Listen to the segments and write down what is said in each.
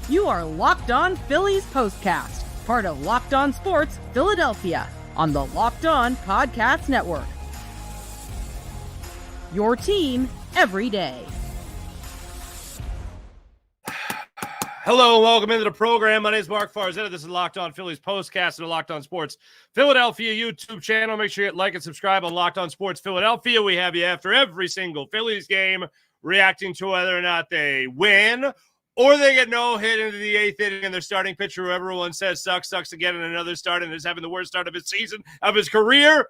You are Locked On Phillies Postcast, part of Locked On Sports Philadelphia, on the Locked On Podcast Network. Your team every day. Hello, welcome into the program. My name is Mark Farzetta. This is Locked On Phillies Postcast and the Locked On Sports Philadelphia YouTube channel. Make sure you hit like and subscribe on Locked On Sports Philadelphia. We have you after every single Phillies game, reacting to whether or not they win or they get no hit into the eighth inning and their starting pitcher, who everyone says sucks again in another start and is having the worst start of his season, of his career.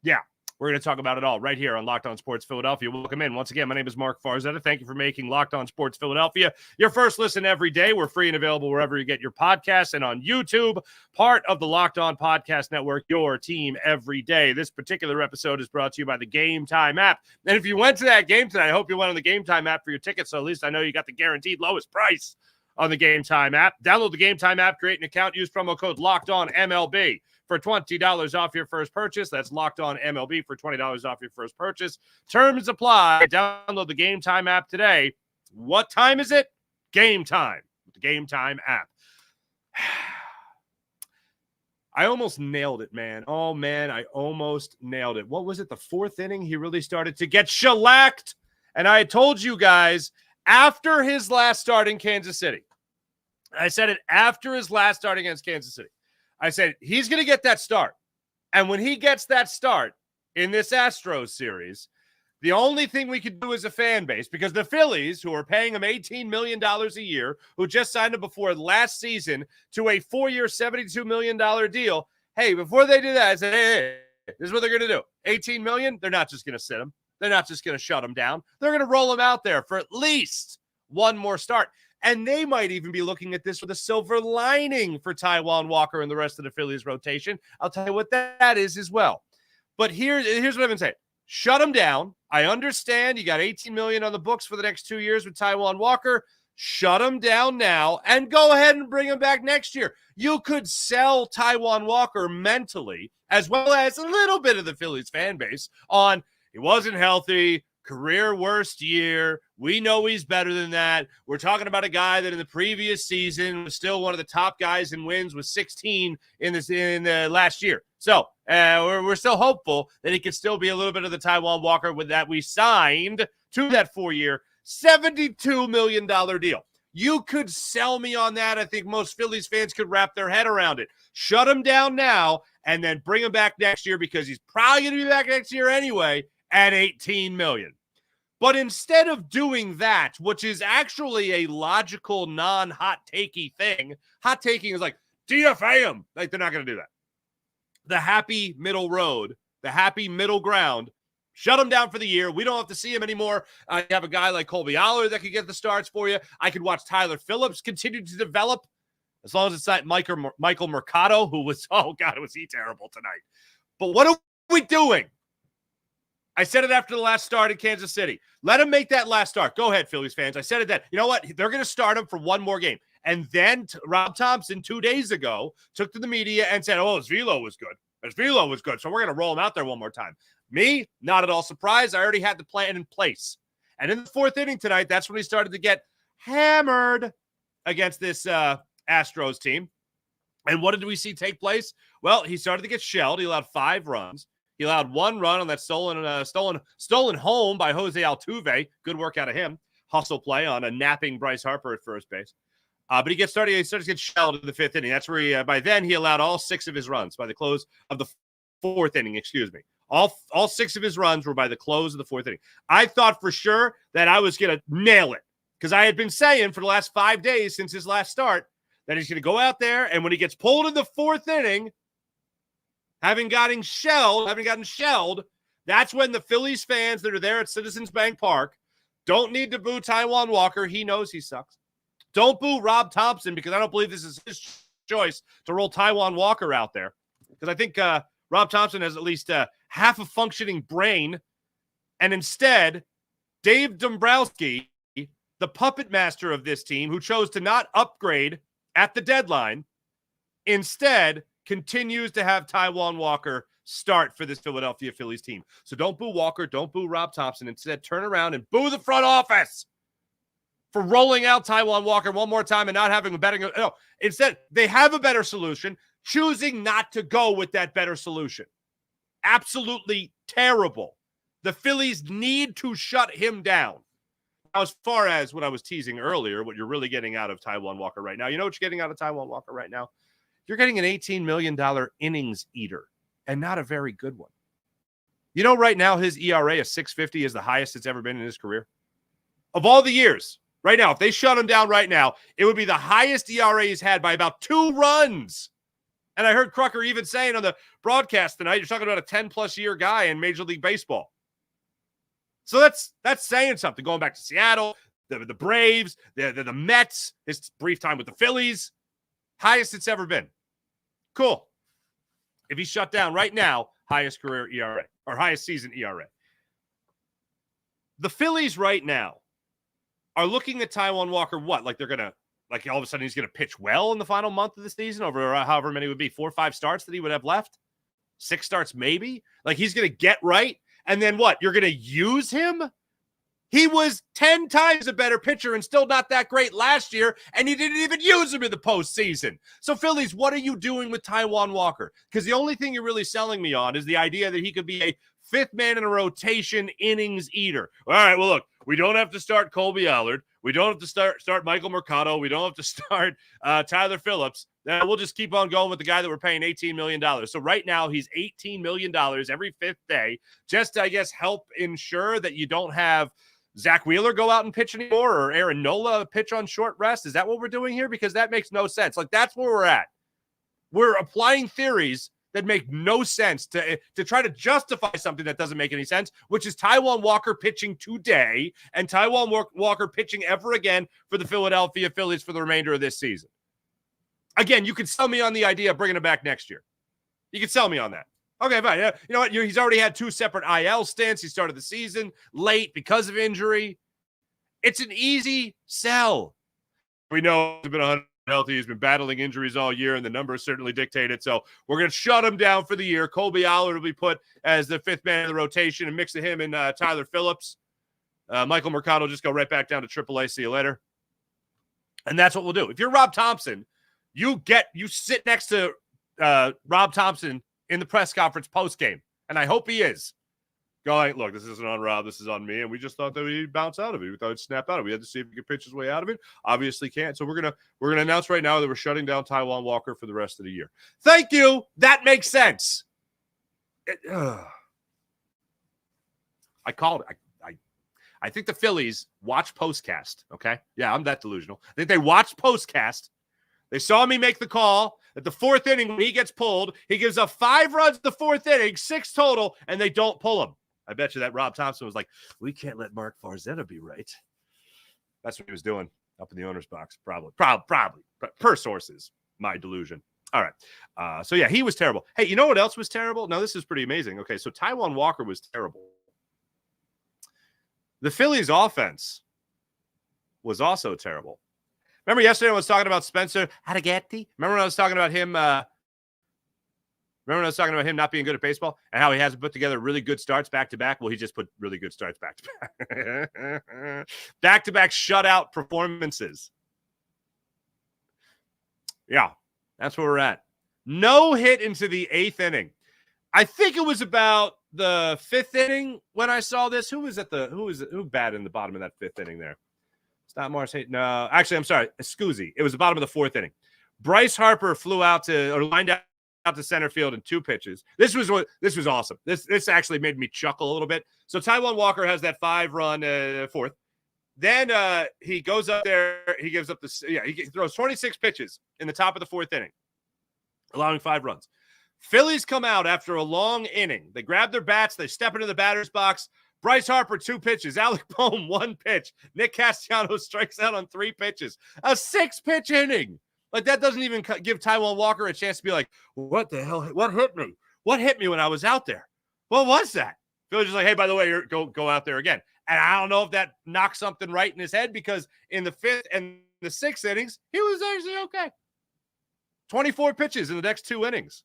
Yeah. We're going to talk about it all right here on Locked On Sports Philadelphia. Welcome in. Once again, my name is Mark Farzetta. Thank you for making Locked On Sports Philadelphia your first listen every day. We're free and available wherever you get your podcasts and on YouTube, part of the Locked On Podcast Network, your team every day. This particular episode is brought to you by the Gametime app. And if you went to that game tonight, I hope you went on the Gametime app for your tickets, so at least I know you got the guaranteed lowest price on the Gametime app. Download the Gametime app, create an account, use promo code LOCKEDONMLB. For $20 off your first purchase. That's Locked On MLB for $20 off your first purchase. Terms apply. Download the Gametime app today. What time is it? Game time. The Gametime app. I almost nailed it, man. Oh, man, I almost nailed it. What was it? The fourth inning? He really started to get shellacked. And I told you guys, after his last start in Kansas City, I said it after his last start against Kansas City. I said, he's going to get that start. And when he gets that start in this Astros series, the only thing we could do as a fan base, because the Phillies, who are paying him $18 million a year, who just signed him before last season to a 4-year, $72 million deal, hey, before they do that, I said, hey, this is what they're going to do. $18 million, they're not just going to sit him. They're not just going to shut him down. They're going to roll him out there for at least one more start. And they might even be looking at this with a silver lining for Taijuan Walker and the rest of the Phillies rotation. I'll tell you what that is as well. But here's what I've been saying. Shut him down. I understand you got $18 million on the books for the next 2 years with Taijuan Walker. Shut him down now and go ahead and bring him back next year. You could sell Taijuan Walker mentally, as well as a little bit of the Phillies fan base, on he wasn't healthy, career worst year. We know he's better than that. We're talking about a guy that in the previous season was still one of the top guys in wins with 16 in the last year. So we're still hopeful that he could still be a little bit of the Taijuan Walker with that we signed to that 4-year, $72 million deal. You could sell me on that. I think most Phillies fans could wrap their head around it. Shut him down now and then bring him back next year, because he's probably going to be back next year anyway at $18 million. But instead of doing that, which is actually a logical, non-hot takey thing, hot taking is like, DFA him. Like, they're not going to do that. The happy middle road, the happy middle ground, shut him down for the year. We don't have to see him anymore. You have a guy like Colby Aller that could get the starts for you. I could watch Tyler Phillips continue to develop, as long as it's not Michael Mercado, who was, oh God, was he terrible tonight. But what are we doing? I said it after the last start in Kansas City. Let him make that last start. Go ahead, Phillies fans. I said it then. You know what? They're going to start him for one more game. And then Rob Thompson 2 days ago took to the media and said, oh, his velo was good. His velo was good, so we're going to roll him out there one more time. Me, not at all surprised. I already had the plan in place. And in the fourth inning tonight, that's when he started to get hammered against this Astros team. And what did we see take place? Well, he started to get shelled. He allowed 5 runs. He allowed 1 run on that stolen home by Jose Altuve. Good work out of him. Hustle play on a napping Bryce Harper at first base. But he starts to get shelled in the 5th inning. That's where by then he allowed all 6 of his runs by the close of the 4th inning. All 6 of his runs were by the close of the 4th inning. I thought for sure that I was going to nail it, because I had been saying for the last 5 days since his last start that he's going to go out there, and when he gets pulled in the 4th inning, having gotten shelled, that's when the Phillies fans that are there at Citizens Bank Park don't need to boo Taijuan Walker. He knows he sucks. Don't boo Rob Thompson, because I don't believe this is his choice to roll Taijuan Walker out there. Because I think Rob Thompson has at least half a functioning brain. And instead, Dave Dombrowski, the puppet master of this team, who chose to not upgrade at the deadline, instead continues to have Taijuan Walker start for this Philadelphia Phillies team. So don't boo Walker. Don't boo Rob Thompson. Instead, turn around and boo the front office for rolling out Taijuan Walker one more time and not having a better. No, instead, they have a better solution, choosing not to go with that better solution. Absolutely terrible. The Phillies need to shut him down. Now, as far as what I was teasing earlier, what you're really getting out of Taijuan Walker right now, you know what you're getting out of Taijuan Walker right now? You're getting an $18 million innings eater, and not a very good one. You know, right now, his ERA of 6.50 is the highest it's ever been in his career. Of all the years, right now, if they shut him down right now, it would be the highest ERA he's had by about 2 runs. And I heard Crocker even saying on the broadcast tonight, you're talking about a 10-plus year guy in Major League Baseball. So that's saying something. Going back to Seattle, the Braves, the Mets, his brief time with the Phillies, highest it's ever been. Cool. If he's shut down right now, highest career ERA or highest season ERA. The Phillies right now are looking at Taijuan Walker. What? Like they're going to, like all of a sudden he's going to pitch well in the final month of the season over however many it would be, 4 or 5 starts that he would have left, 6 starts maybe. Like he's going to get right. And then what? You're going to use him? He was 10 times a better pitcher and still not that great last year, and you didn't even use him in the postseason. So, Phillies, what are you doing with Taijuan Walker? Because the only thing you're really selling me on is the idea that he could be a 5th man in a rotation innings eater. All right, well, look, we don't have to start Colby Allard. We don't have to start Michael Mercado. We don't have to start Tyler Phillips. We'll just keep on going with the guy that we're paying $18 million. So right now he's $18 million every 5th day just to, I guess, help ensure that you don't have Zach Wheeler go out and pitch anymore or Aaron Nola pitch on short rest. Is that what we're doing here? Because that makes no sense. Like, that's where we're at. We're applying theories that make no sense to try to justify something that doesn't make any sense, which is Taijuan Walker pitching today and Taijuan Walker pitching ever again for the Philadelphia Phillies for the remainder of this season. Again, you could sell me on the idea of bringing him back next year. You could sell me on that. Okay, fine. You know what? He's already had 2 separate IL stints. He started the season late because of injury. It's an easy sell. We know he's been unhealthy. He's been battling injuries all year, and the numbers certainly dictate it. So we're going to shut him down for the year. Colby Allard will be put as the 5th man in the rotation and mix him and Tyler Phillips. Michael Mercado will just go right back down to AAA. See you later. And that's what we'll do. If you're Rob Thompson, you sit next to Rob Thompson in the press conference post-game, and I hope he is going, look, this isn't on Rob, this is on me, and we just thought that we'd bounce out of it. We thought he'd snap out of it. We had to see if he could pitch his way out of it. Obviously can't. So we're gonna announce right now that we're shutting down Taijuan Walker for the rest of the year. Thank you. That makes sense. I called it. I think the Phillies watch POSTCAST. Okay, yeah, I'm that delusional. I think they watched POSTCAST. They saw me make the call at the 4th inning. When he gets pulled, he gives up 5 runs the 4th inning, 6 total, and they don't pull him. I bet you that Rob Thompson was like, we can't let Mark Farzetta be right. That's what he was doing up in the owner's box. Probably. Per sources, my delusion. All right. So, yeah, he was terrible. Hey, you know what else was terrible? No, this is pretty amazing. Okay, so Taijuan Walker was terrible. The Phillies offense was also terrible. Remember yesterday I was talking about Spencer Arrighetti? Remember when I was talking about him not being good at baseball and how he hasn't put together really good starts back-to-back? Well, he just put really good starts back-to-back. Back-to-back shutout performances. Yeah, that's where we're at. No hit into the 8th inning. I think it was about the 5th inning when I saw this. Who batted in the bottom of that 5th inning there? It's not Morris Hayden. No, actually, I'm sorry. Scuzzi. It was the bottom of the 4th inning. Bryce Harper lined out to center field in 2 pitches. This was awesome. This actually made me chuckle a little bit. So Taijuan Walker has that 5-run 4th. Then he goes up there. He gives up he throws 26 pitches in the top of the 4th inning, allowing 5 runs. Phillies come out after a long inning. They grab their bats. They step into the batter's box. Bryce Harper, 2 pitches. Alec Boehm, 1 pitch. Nick Castellanos strikes out on 3 pitches. A 6-pitch inning. Like, that doesn't even give Taijuan Walker a chance to be like, what the hell? What hit me? What hit me when I was out there? What was that? Philly's just like, hey, by the way, go out there again. And I don't know if that knocked something right in his head, because in the 5th and the 6th innings, he was actually okay. 24 pitches in the next 2 innings.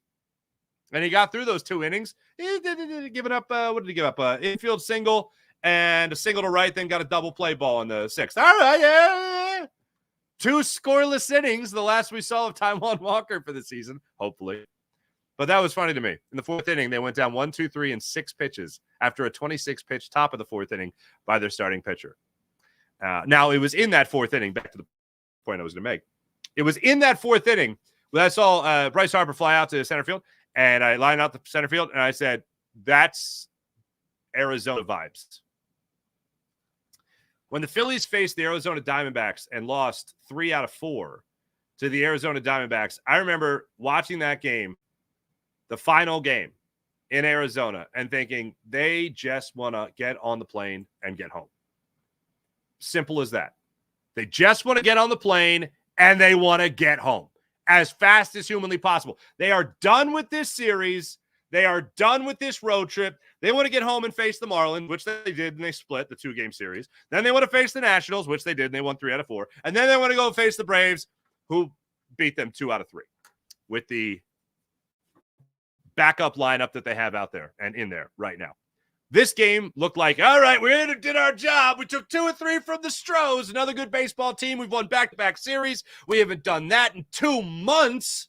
And he got through those 2 innings. He giving up, what did he give up? Infield single and a single to right, then got a double play ball in the 6th. All right, yeah. 2 scoreless innings, the last we saw of Taijuan Walker for the season, hopefully. But that was funny to me. In the 4th inning, they went down 1, 2, 3, and 6 pitches after a 26-pitch top of the 4th inning by their starting pitcher. Now, it was in that 4th inning, back to the point I was going to make. It was in that 4th inning when I saw Bryce Harper fly out to center field, and I lined out the center field, and I said, that's Arizona vibes. When the Phillies faced the Arizona Diamondbacks and lost 3 out of 4 to the Arizona Diamondbacks, I remember watching that game, the final game in Arizona, and thinking they just want to get on the plane and get home. Simple as that. They just want to get on the plane and they want to get home as fast as humanly possible. They are done with this series. They are done with this road trip. They want to get home and face the Marlins, which they did, and they split the 2-game series. Then they want to face the Nationals, which they did, and they won 3 out of 4. And then they want to go face the Braves, who beat them 2 out of 3 with the backup lineup that they have out there and in there right now. This game looked like, all right, we did our job. We took 2 or 3 from the Astros, another good baseball team. We've won back-to-back series. We haven't done that in 2 months.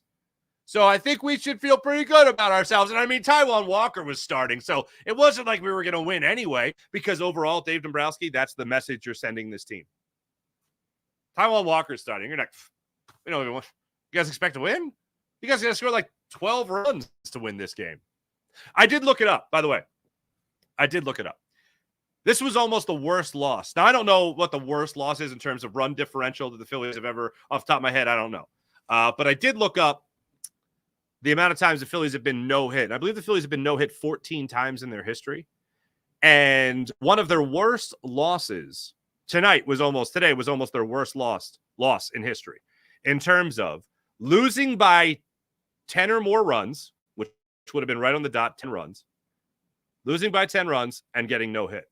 So I think we should feel pretty good about ourselves. And I mean, Taijuan Walker was starting, so it wasn't like we were going to win anyway, because overall, Dave Dombrowski, that's the message you're sending this team. Taijuan Walker's starting. You're like, you guys expect to win? You guys got to score like 12 runs to win this game. I did look it up, by the way. I did look it up. This was almost the worst loss. Now, I don't know what the worst loss is in terms of run differential that the Phillies have ever, off the top of my head, I don't know. But I did look up the amount of times the Phillies have been no-hit. I believe the Phillies have been no-hit 14 times in their history. And one of their worst losses today was almost their worst loss in history in terms of losing by 10 or more runs, which would have been right on the dot, 10 runs, losing by 10 runs and getting no hit.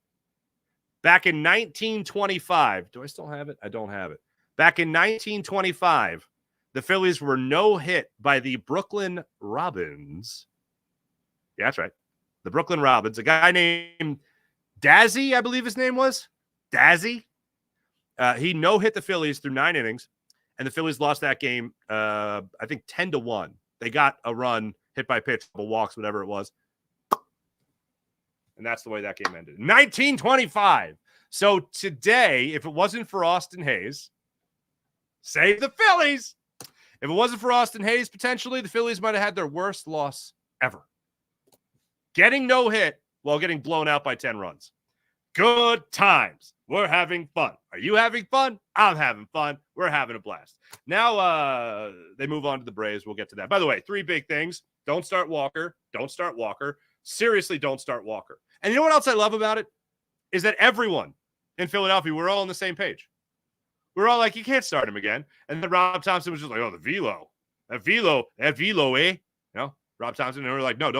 Back in 1925, do I still have it? I don't have it. Back in 1925, the Phillies were no hit by the Brooklyn Robins. Yeah, that's right. The Brooklyn Robins. A guy named Dazzy, I believe his name was. Dazzy. He no hit the Phillies through 9 innings, and the Phillies lost that game, I think 10-1. They got a run, hit by pitch, couple walks, whatever it was. And that's the way that game ended. 1925. So today, if it wasn't for Austin Hayes, save the Phillies. If it wasn't for Austin Hayes, potentially, the Phillies might have had their worst loss ever. Getting no hit while getting blown out by 10 runs. Good times. We're having fun. Are you having fun? I'm having fun. We're having a blast. Now they move on to the Braves. We'll get to that. By the way, 3 big things. Don't start Walker. Don't start Walker. Seriously, don't start Walker. And you know what else I love about it? Is that everyone in Philadelphia, we're all on the same page. We're all like, you can't start him again. And then Rob Thompson was just like, oh, the velo. That velo, eh? You know, Rob Thompson, and we were like, no,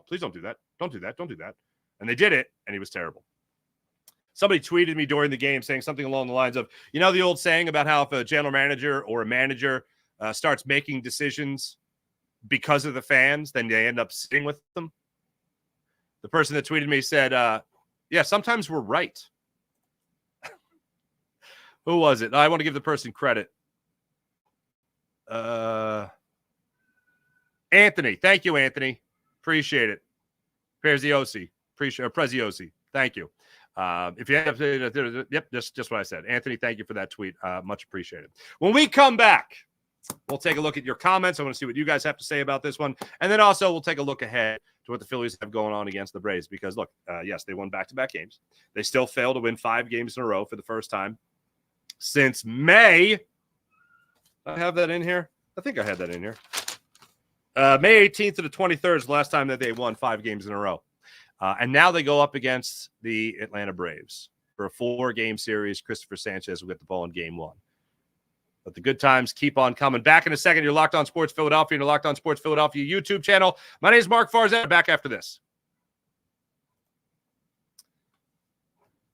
please don't do that. Don't do that. And they did it, and he was terrible. Somebody tweeted me during the game saying something along the lines of, you know, the old saying about how if a general manager or a manager starts making decisions because of the fans, then they end up sitting with them. The person that tweeted me said, yeah, sometimes we're right. Who was it? I want to give the person credit. Anthony. Thank you, Anthony. Appreciate it. Preziosi. Preziosi. Thank you. If you have to, yep, just what I said. Anthony, thank you for that tweet. Much appreciated. When we come back, we'll take a look at your comments. I want to see what you guys have to say about this one. And then also we'll take a look ahead to what the Phillies have going on against the Braves. Because, look, yes, they won back-to-back games. They still failed to win 5 games in a row for the first time since May. I have that in here. I think I had that in here. May 18th to the 23rd is the last time that they won 5 games in a row. And now they go up against the Atlanta Braves for a 4-game series. Christopher Sanchez will get the ball in game 1. But the good times keep on coming. Back in a second, you're Locked On Sports Philadelphia and your Locked On Sports Philadelphia YouTube channel. My name is Mark Farzetta. Back after this.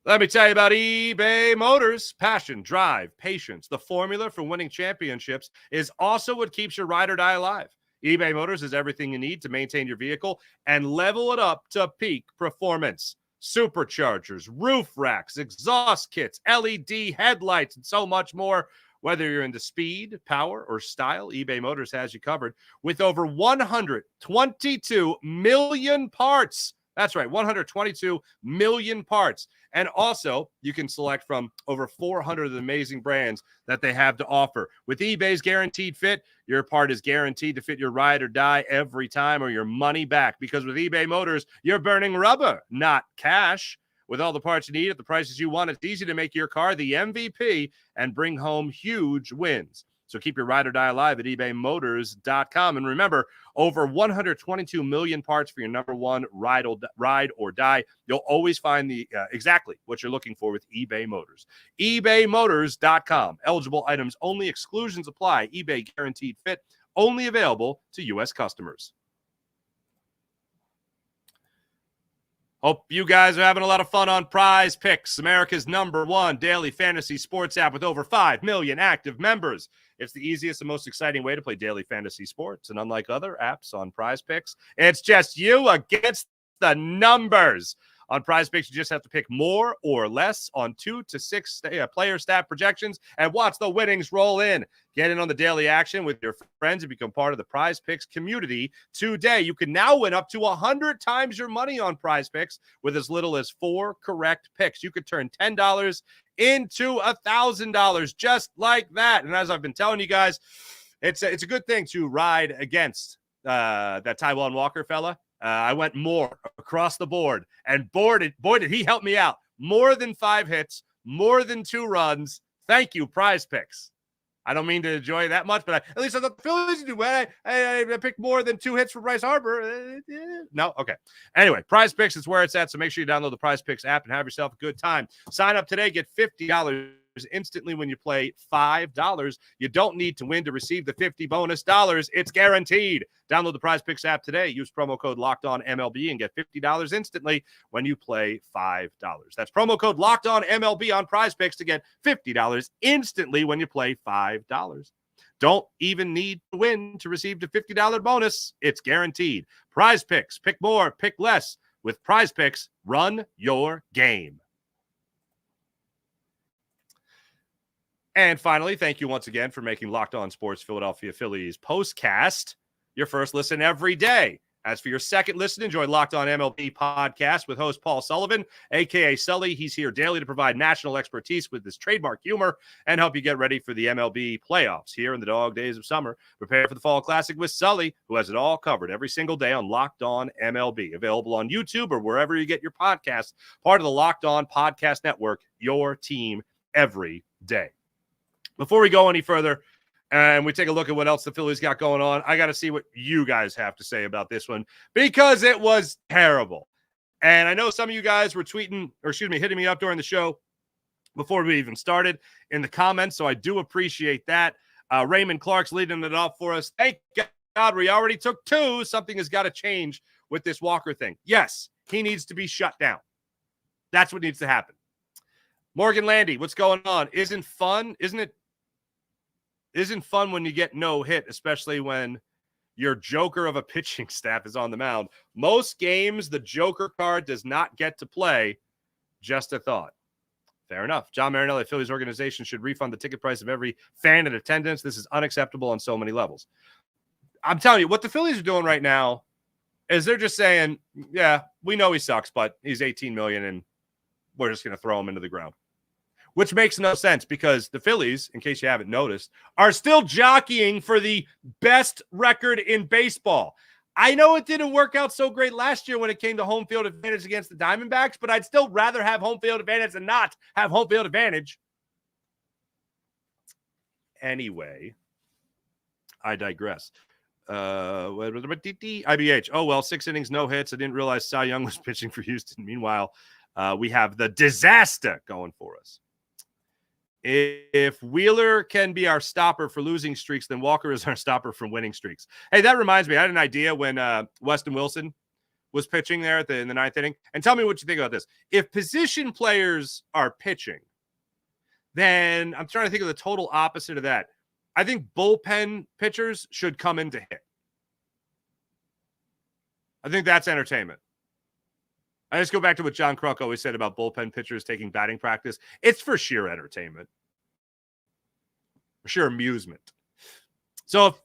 Let me tell you about eBay Motors. Passion, drive, patience. The formula for winning championships is also what keeps your ride or die alive. eBay Motors is everything you need to maintain your vehicle and level it up to peak performance. superchargers, roof racks, exhaust kits, LED headlights, and so much more. Whether you're into speed, power, or style, eBay Motors has you covered with over 122 million parts. That's right, 122 million parts. And also, you can select from over 400 of the amazing brands that they have to offer. With eBay's Guaranteed Fit, your part is guaranteed to fit your ride or die every time, or your money back. Because with eBay Motors, you're burning rubber, not cash. With all the parts you need at the prices you want, it's easy to make your car the MVP and bring home huge wins. So keep your ride or die alive at ebaymotors.com. And remember, over 122 million parts for your number one ride or die. You'll always find the exactly what you're looking for with eBay Motors. ebaymotors.com. Eligible items only. Exclusions apply. eBay Guaranteed Fit. Only available to U.S. customers. Hope you guys are having a lot of fun on PrizePicks, America's #1 daily fantasy sports app with over 5 million active members. It's the easiest and most exciting way to play daily fantasy sports. And unlike other apps on PrizePicks, it's just you against the numbers. On PrizePicks, you just have to pick more or less on 2 to 6 player stat projections and watch the winnings roll in. Get in on the daily action with your friends and become part of the PrizePicks community today. You can now win up to 100 times your money on PrizePicks with as little as 4 correct picks. You could turn $10 into $1,000 just like that. And as I've been telling you guys, it's a good thing to ride against that Taijuan Walker fella. I went more across the board, and boy, did he help me out. More than 5 hits, more than 2 runs. Thank you, PrizePicks. I don't mean to enjoy it that much, but at least I thought the Phillies do well. I picked more than 2 hits for Bryce Harper. No? Okay. Anyway, PrizePicks is where it's at, so make sure you download the PrizePicks app and have yourself a good time. Sign up today, get $50 instantly when you play $5. You don't need to win to receive the $50 bonus. It's guaranteed. Download the PrizePicks app today. Use promo code LOCKEDONMLB and get $50 instantly when you play $5. That's promo code LOCKEDONMLB on PrizePicks to get $50 instantly when you play $5. Don't even need to win to receive the $50 bonus. It's guaranteed. PrizePicks. Pick more, pick less. With PrizePicks, run your game. And finally, thank you once again for making Locked On Sports Philadelphia Phillies postcast your first listen every day. As for your second listen, enjoy Locked On MLB podcast with host Paul Sullivan, a.k.a. Sully. He's here daily to provide national expertise with his trademark humor and help you get ready for the MLB playoffs here in the dog days of summer. Prepare for the Fall Classic with Sully, who has it all covered every single day on Locked On MLB. Available on YouTube or wherever you get your podcasts. Part of the Locked On Podcast Network, your team every day. Before we go any further and we take a look at what else the Phillies got going on, I got to see what you guys have to say about this one because it was terrible. And I know some of you guys were hitting me up during the show before we even started in the comments, so I do appreciate that. Raymond Clark's leading it off for us. Thank God we already took 2. Something has got to change with this Walker thing. Yes, he needs to be shut down. That's what needs to happen. Morgan Landy, what's going on? Isn't fun when you get no hit, especially when your joker of a pitching staff is on the mound. Most games, the joker card does not get to play. Just a thought. Fair enough. John Marinelli, Phillies organization should refund the ticket price of every fan in attendance. This is unacceptable on so many levels. I'm telling you, what the Phillies are doing right now is they're just saying, yeah, we know he sucks, but he's $18 million and we're just going to throw him into the ground. Which makes no sense because the Phillies, in case you haven't noticed, are still jockeying for the best record in baseball. I know it didn't work out so great last year when it came to home field advantage against the Diamondbacks, but I'd still rather have home field advantage than not have home field advantage. Anyway, I digress. IBH. Oh, well, 6 innings, no hits. I didn't realize Cy Young was pitching for Houston. Meanwhile, we have the disaster going for us. If Wheeler can be our stopper for losing streaks, then Walker is our stopper for winning streaks. Hey, that reminds me. I had an idea when Weston Wilson was pitching there in the 9th inning. And tell me what you think about this. If position players are pitching, then I'm trying to think of the total opposite of that. I think bullpen pitchers should come in to hit. I think that's entertainment. I just go back to what John Kruk always said about bullpen pitchers taking batting practice. It's for sheer entertainment, for sheer amusement. So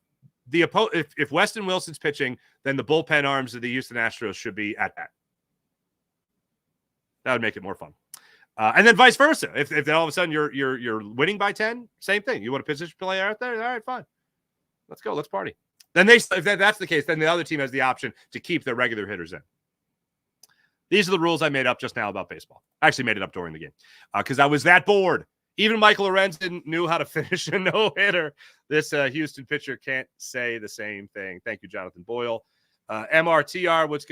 if Weston Wilson's pitching, then the bullpen arms of the Houston Astros should be at bat. That would make it more fun. And then vice versa. If then all of a sudden you're winning by 10, same thing. You want a position player out there? All right, fine. Let's go. Let's party. Then if that's the case, then the other team has the option to keep their regular hitters in. These are the rules I made up just now about baseball. I actually made it up during the game because I was that bored. Even Michael Lorenzen knew how to finish a no-hitter. This Houston pitcher can't say the same thing. Thank you, Jonathan Boyle. MPTR, what's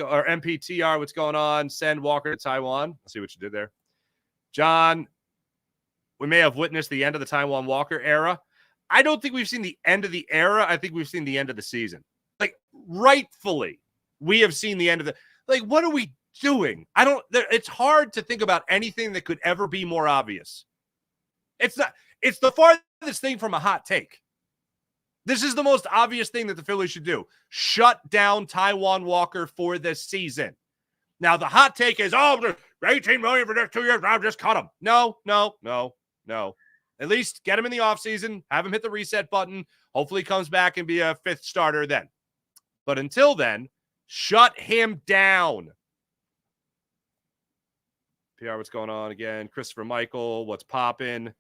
going on? Send Walker to Taiwan. I'll see what you did there. John, we may have witnessed the end of the Taijuan Walker era. I don't think we've seen the end of the era. I think we've seen the end of the season. Like, rightfully, we have seen the end of the... Like, what are we doing? It's hard to think about anything that could ever be more obvious. It's not. It's the farthest thing from a hot take. This is the most obvious thing that the Phillies should do. Shut down Taijuan Walker for this season. Now, the hot take is, $18 million for the next 2 years. I'll just cut him. No. At least get him in the offseason. Have him hit the reset button. Hopefully he comes back and be a fifth starter then. But until then, shut him down. PR, what's going on again? Christopher Michael, what's popping?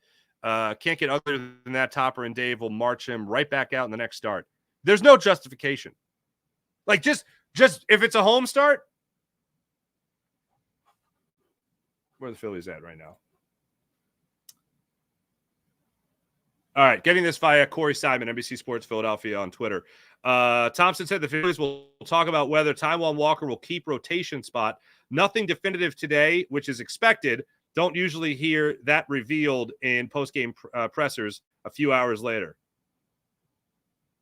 Can't get other than that. Topper and Dave will march him right back out in the next start. There's no justification. Like, just if it's a home start, where are the Phillies at right now? All right, getting this via Corey Simon, NBC Sports Philadelphia on Twitter. Thompson said the Phillies will talk about whether Taijuan Walker will keep rotation spot. Nothing definitive today, which is expected. Don't usually hear that revealed in postgame pressers a few hours later.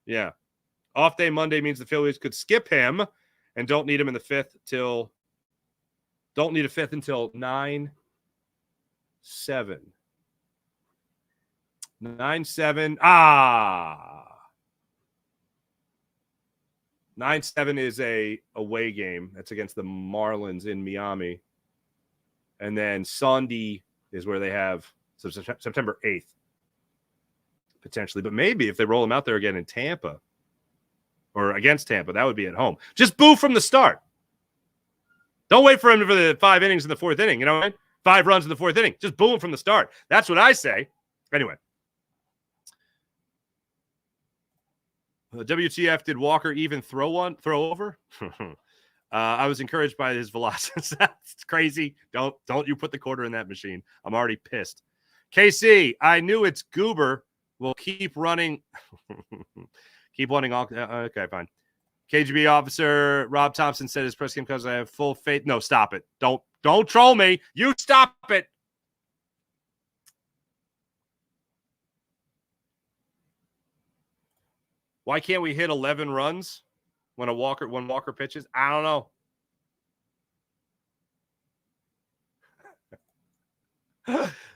Yeah. Off day Monday means the Phillies could skip him and don't need him in the fifth until 9-7. 9-7. 9-7 is a away game. That's against the Marlins in Miami. And then Sunday is where they have September 8th, potentially. But maybe if they roll him out there again in Tampa or against Tampa, that would be at home. Just boo from the start. Don't wait for him for the 5 innings in the 4th inning. You know what I mean? 5 runs in the 4th inning. Just boo him from the start. That's what I say. Anyway. WTF, did Walker even throw over? I was encouraged by his velocity. That's crazy. Don't you put the quarter in that machine. I'm already pissed. KC, I knew it's Goober. We'll keep running. Keep running. Okay, fine. KGB officer Rob Thompson said his press game because I have full faith. No, stop it. Don't troll me. You stop it. Why can't we hit 11 runs when Walker pitches? I don't know.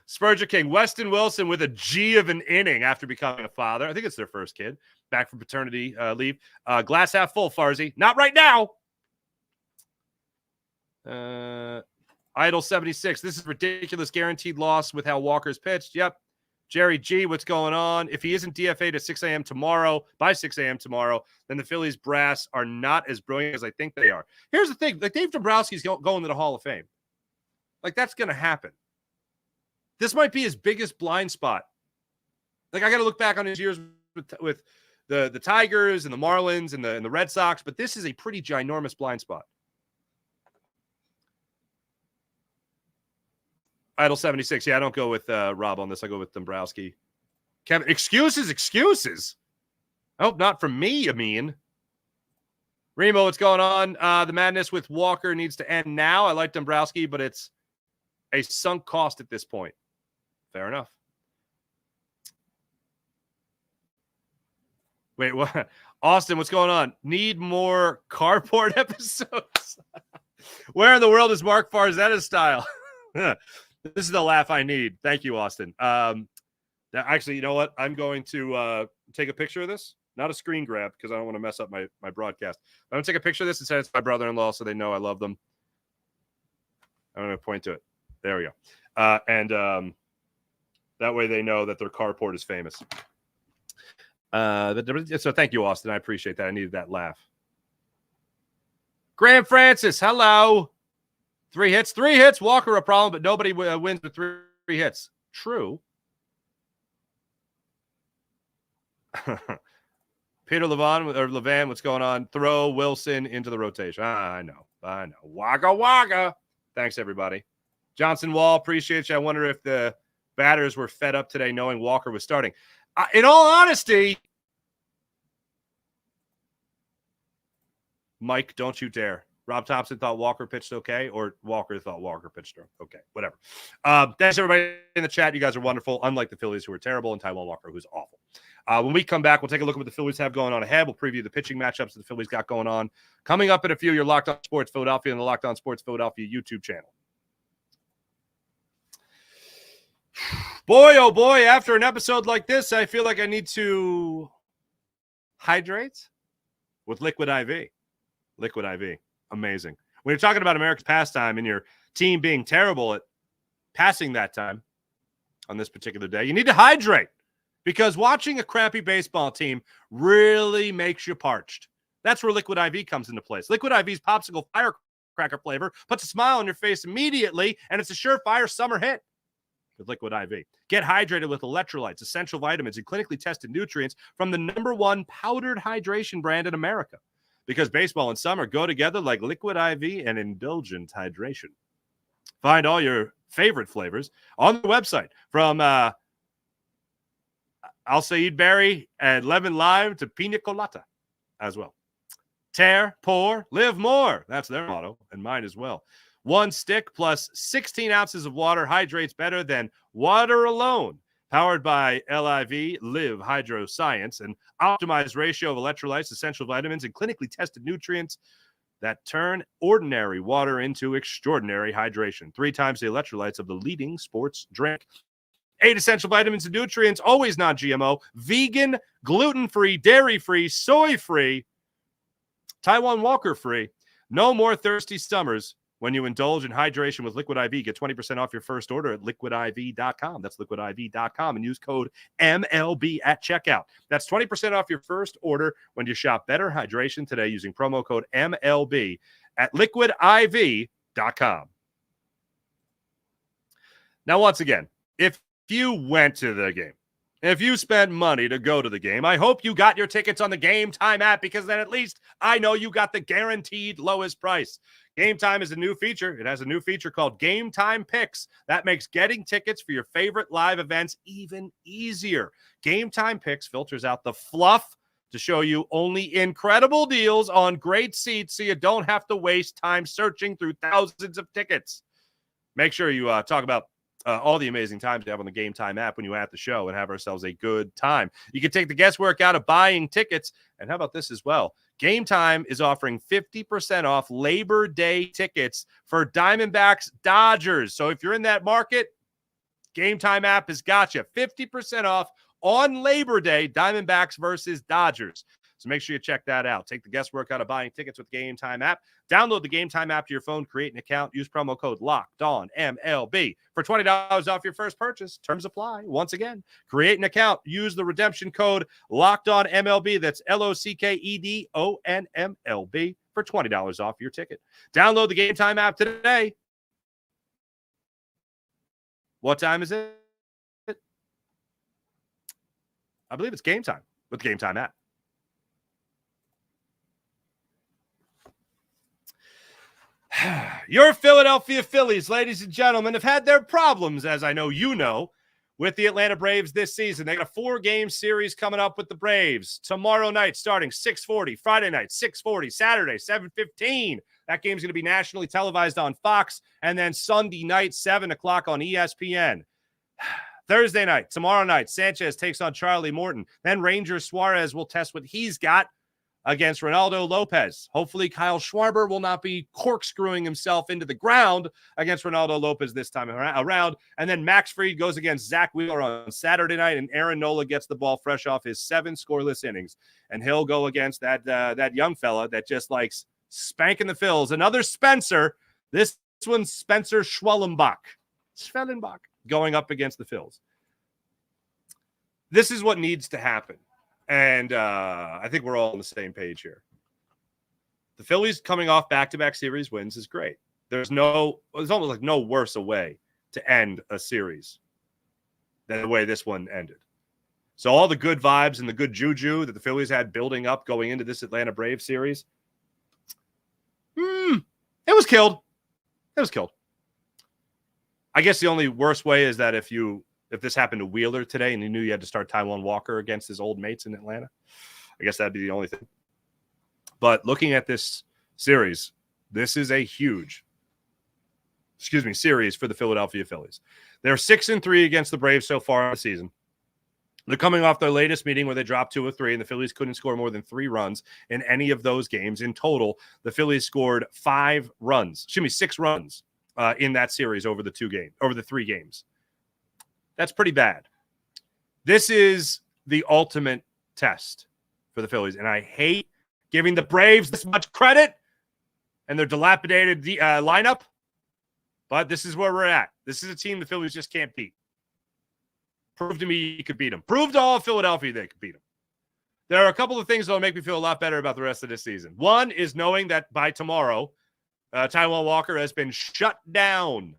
Spurgeon King, Weston Wilson with a G of an inning after becoming a father. I think it's their first kid back from paternity leave. Glass half full, Farzy. Not right now. Idle 76. This is ridiculous. Guaranteed loss with how Walker's pitched. Yep. Jerry G, what's going on? If he isn't DFA'd at 6 a.m. tomorrow, by 6 a.m. tomorrow, then the Phillies brass are not as brilliant as I think they are. Here's the thing. Like, Dave Dombrowski's going to the Hall of Fame. Like, that's going to happen. This might be his biggest blind spot. Like, I got to look back on his years with the Tigers and the Marlins and the Red Sox, but this is a pretty ginormous blind spot. Idle 76. Yeah, I don't go with Rob on this. I go with Dombrowski. Kevin, excuses. I hope not from me, Amin. Remo, what's going on? The madness with Walker needs to end now. I like Dombrowski, but it's a sunk cost at this point. Fair enough. Wait, what? Austin, what's going on? Need more cardboard episodes? Where in the world is Mark Farzetta's style? This is the laugh I need. Thank you, Austin. Actually, you know what? I'm going to take a picture of this. Not a screen grab because I don't want to mess up my broadcast. I'm going to take a picture of this and send it to my brother-in-law so they know I love them. I'm going to point to it. There we go. And that way they know that their carport is famous. So thank you, Austin. I appreciate that. I needed that laugh. Graham Francis, hello. 3 hits. 3 hits. Walker a problem, but nobody wins with 3 hits. True. Peter Levan, what's going on? Throw Wilson into the rotation. I know. Waka waka. Thanks, everybody. Johnson Wall, appreciate you. I wonder if the batters were fed up today knowing Walker was starting. In all honesty, Mike, don't you dare. Rob Thompson thought Walker pitched okay, or Walker thought Walker pitched okay. Whatever. Thanks, everybody in the chat. You guys are wonderful, unlike the Phillies, who are terrible, and Taijuan Walker, who's awful. When we come back, we'll take a look at what the Phillies have going on ahead. We'll preview the pitching matchups that the Phillies got going on. Coming up in a few, your Locked On Sports Philadelphia and the Locked On Sports Philadelphia YouTube channel. Boy, oh boy, after an episode like this, I feel like I need to hydrate with Liquid IV. Liquid IV. Amazing. When you're talking about America's pastime and your team being terrible at passing that time on this particular day, you need to hydrate, because watching a crappy baseball team really makes you parched. That's where Liquid IV comes into place. Liquid IV's popsicle firecracker flavor puts a smile on your face immediately, and it's a surefire summer hit with Liquid IV. Get hydrated with electrolytes, essential vitamins, and clinically tested nutrients from the #1 powdered hydration brand in America. Because baseball and summer go together like Liquid IV and indulgent hydration. Find all your favorite flavors on the website, from Alsaid berry and lemon lime to pina colada as well. Tear, pour, live more. That's their motto, and mine as well. 1 stick plus 16 ounces of water hydrates better than water alone. Powered by LIV, Live Hydro Science, an optimized ratio of electrolytes, essential vitamins, and clinically tested nutrients that turn ordinary water into extraordinary hydration. 3 times the electrolytes of the leading sports drink. 8 essential vitamins and nutrients, always non-GMO, vegan, gluten-free, dairy-free, soy-free, Taijuan Walker free. No more thirsty summers. When you indulge in hydration with Liquid IV, get 20% off your first order at liquidiv.com. That's liquidiv.com, and use code MLB at checkout. That's 20% off your first order when you shop Better Hydration today using promo code MLB at liquidiv.com. Now, once again, if you went to the game, if you spent money to go to the game, I hope you got your tickets on the Gametime app, because then at least I know you got the guaranteed lowest price. Gametime is a new feature. It has a new feature called Gametime Picks. That makes getting tickets for your favorite live events even easier. Gametime Picks filters out the fluff to show you only incredible deals on great seats, so you don't have to waste time searching through thousands of tickets. Make sure you talk about all the amazing times you have on the Gametime app when you're at the show, and have ourselves a good time. You can take the guesswork out of buying tickets. And how about this as well? Gametime is offering 50% off Labor Day tickets for Diamondbacks Dodgers. So if you're in that market, Gametime app has got you. 50% off on Labor Day, Diamondbacks versus Dodgers. So make sure you check that out. Take the guesswork out of buying tickets with Gametime app. Download the Gametime app to your phone, create an account, use promo code LOCKEDONMLB for $20 off your first purchase. Terms apply. Once again, create an account, use the redemption code LOCKEDONMLB. That's LOCKEDONMLB for $20 off your ticket. Download the Gametime app today. What time is it? I believe it's Gametime with the Gametime app. Your Philadelphia Phillies, ladies and gentlemen, have had their problems, as I know you know, with the Atlanta Braves this season. They got a 4-game series coming up with the Braves tomorrow night, starting 6:40, Friday night 6:40, Saturday 7:15. That game's going to be nationally televised on Fox, and then Sunday night 7 o'clock on ESPN. Thursday night, tomorrow night, Sanchez takes on Charlie Morton. Then Ranger Suarez will test what he's got against Ronaldo Lopez. Hopefully Kyle Schwarber will not be corkscrewing himself into the ground against Ronaldo Lopez this time around. And then Max Fried goes against Zach Wheeler on Saturday night, and Aaron Nola gets the ball fresh off his 7 scoreless innings. And he'll go against that young fella that just likes spanking the Phils. Another Spencer, this one's Spencer Schwellenbach going up against the Phils. This is what needs to happen. And I think we're all on the same page here. The Phillies coming off back-to-back series wins is great. There's almost like no worse a way to end a series than the way this one ended. So all the good vibes and the good juju that the Phillies had building up going into this Atlanta Braves series, it was killed. It was killed. I guess the only worst way is that if this happened to Wheeler today and you knew you had to start Taijuan Walker against his old mates in Atlanta, I guess that'd be the only thing. But looking at this series, this is a huge, series for the Philadelphia Phillies. They're 6-3 against the Braves so far in the season. They're coming off their latest meeting where they dropped 2 of 3, and the Phillies couldn't score more than 3 runs in any of those games. In total, the Phillies scored 6 runs in that series over the 3 games. That's pretty bad. This is the ultimate test for the Phillies, and I hate giving the Braves this much credit and their dilapidated lineup, but this is where we're at. This is a team the Phillies just can't beat. Prove to me you could beat them. Prove to all of Philadelphia they could beat them. There are a couple of things that will make me feel a lot better about the rest of this season. One is knowing that by tomorrow, Taijuan Walker has been shut down.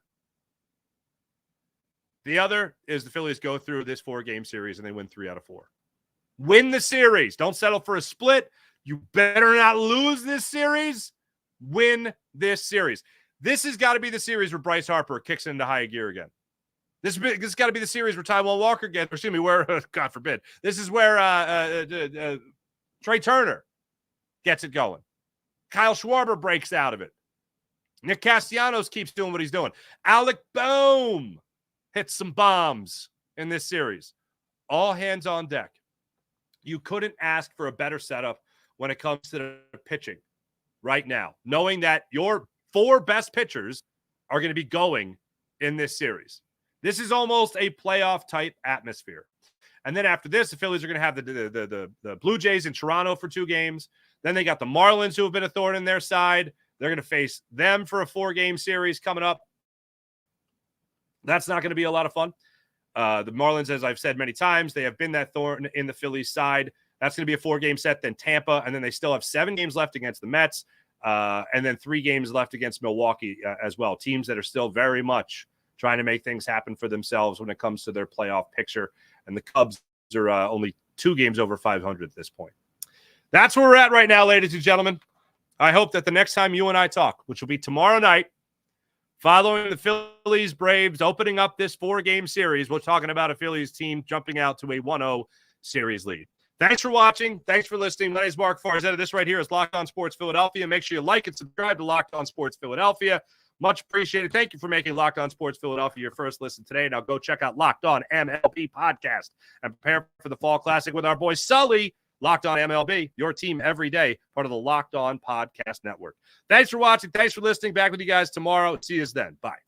The other is the Phillies go through this 4-game series and they win 3 out of 4. Win the series. Don't settle for a split. You better not lose this series. Win this series. This has got to be the series where Bryce Harper kicks into high gear again. This has got to be the series where Taijuan Walker God forbid. This is where Trey Turner gets it going. Kyle Schwarber breaks out of it. Nick Castellanos keeps doing what he's doing. Alec Boehm hits some bombs in this series. All hands on deck. You couldn't ask for a better setup when it comes to the pitching right now, knowing that your 4 best pitchers are going to be going in this series. This is almost a playoff-type atmosphere. And then after this, the Phillies are going to have the Blue Jays in Toronto for 2 games. Then they got the Marlins, who have been a thorn in their side. They're going to face them for a 4-game series coming up. That's not going to be a lot of fun. The Marlins, as I've said many times, they have been that thorn in the Phillies' side. That's going to be a 4-game set, then Tampa, and then they still have 7 games left against the Mets, and then 3 games left against Milwaukee as well. Teams that are still very much trying to make things happen for themselves when it comes to their playoff picture. And the Cubs are only 2 games over 500 at this point. That's where we're at right now, ladies and gentlemen. I hope that the next time you and I talk, which will be tomorrow night, following the Phillies Braves opening up this 4-game series, we're talking about a Phillies team jumping out to a 1-0 series lead. Thanks for watching. Thanks for listening. My name is Mark Farzetta. This right here is Locked On Sports Philadelphia. Make sure you like and subscribe to Locked On Sports Philadelphia. Much appreciated. Thank you for making Locked On Sports Philadelphia your first listen today. Now go check out Locked On MLB podcast and prepare for the Fall Classic with our boy Sully. Locked On MLB, your team every day, part of the Locked On Podcast Network. Thanks for watching. Thanks for listening. Back with you guys tomorrow. See you then. Bye.